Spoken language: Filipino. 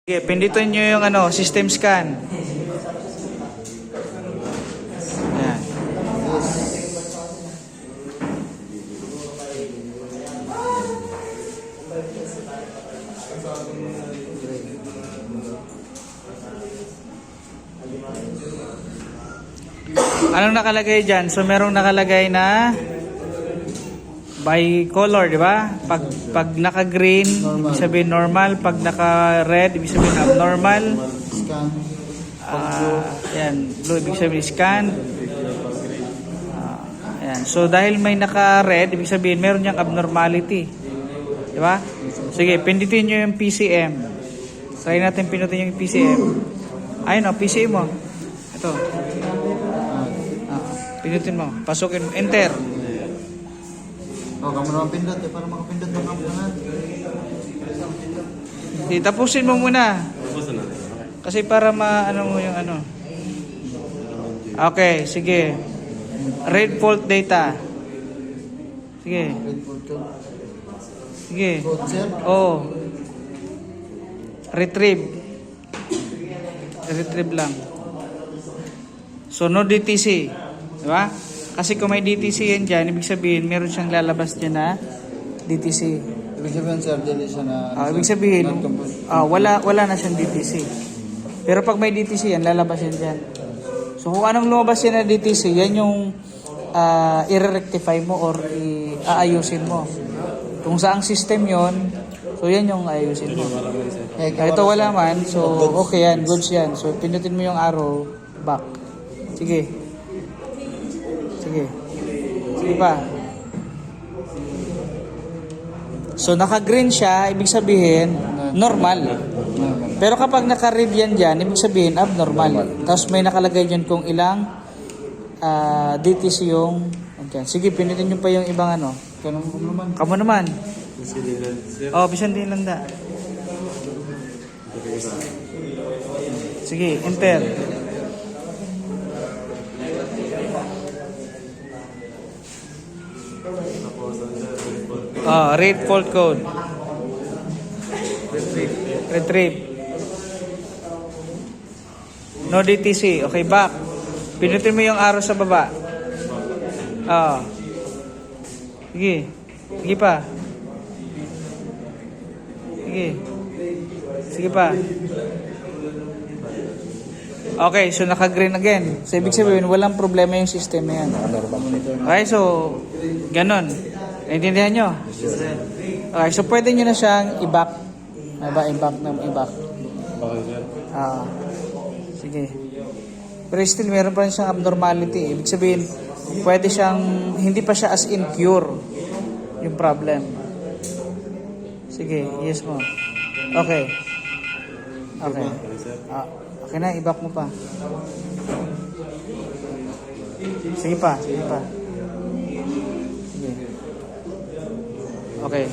Okay, pindutin nyo yung system scan. Ayan. Anong nakalagay dyan? So, merong nakalagay na by color, di ba? Pag naka-green, ibig sabihin normal. Pag naka-red, ibig sabihin abnormal. Scan. Ayan, blue, ibig sabihin scan. Ayan. So, dahil may naka-red, ibig sabihin meron niyang abnormality. Di ba? Sige, pindutin nyo yung PCM. Try natin pindutin yung PCM. Ayun o, PCM mo. Ito. Pindutin mo. Pasukin mo. Enter. Kamu naman pindot para makapindot ng kampangan. Tapusin mo muna. Kasi para maano mo yung ano. Okay, sige. Red fault data. Sige. Sige. Oh. Retrieve lang. So no DTC, di ba? Kasi kung may DTC yan dyan, ibig sabihin meron siyang lalabas dyan na DTC. Ibig sabihin sir, dili siya na... ibig sabihin, wala na siyang DTC. Pero pag may DTC yan, lalabas yan dyan. So kung anong lumabas yan na DTC, yan yung i-rectify mo or aayusin mo. Kung saang system yon, so yan yung ayusin mo. Ito wala man, so okay yan, goods yan. So pindutin mo yung arrow, back. Sige. Sige pa. So naka-green siya, ibig sabihin normal. Pero kapag naka-red yan dyan, ibig sabihin abnormal. Tapos may nakalagay dyan kung ilang DTC yung... Okay. Sige, pindutin nyo pa yung ibang ano. Kamu naman. Oh, bisan din landa. Sige, enter. Read fault code. Retrieve. No DTC. Okay, back. Pinutin mo yung arrow sa baba. Sige. Sige pa. Sige. Sige pa. Okay, so naka-green again. So, ibig sabihin, walang problema yung system na yan. Okay, so, ganon. Naintindihan nyo? Okay, so pwede nyo na siyang i-back. I-back. Sige. Pero still, meron pa rin siyang abnormality. Ibig sabihin, pwede siyang, hindi pa siya as in cure yung problem. Sige, yes mo. Okay. Okay. Okay na, i-back mo pa. Sige pa. Sige. Okay.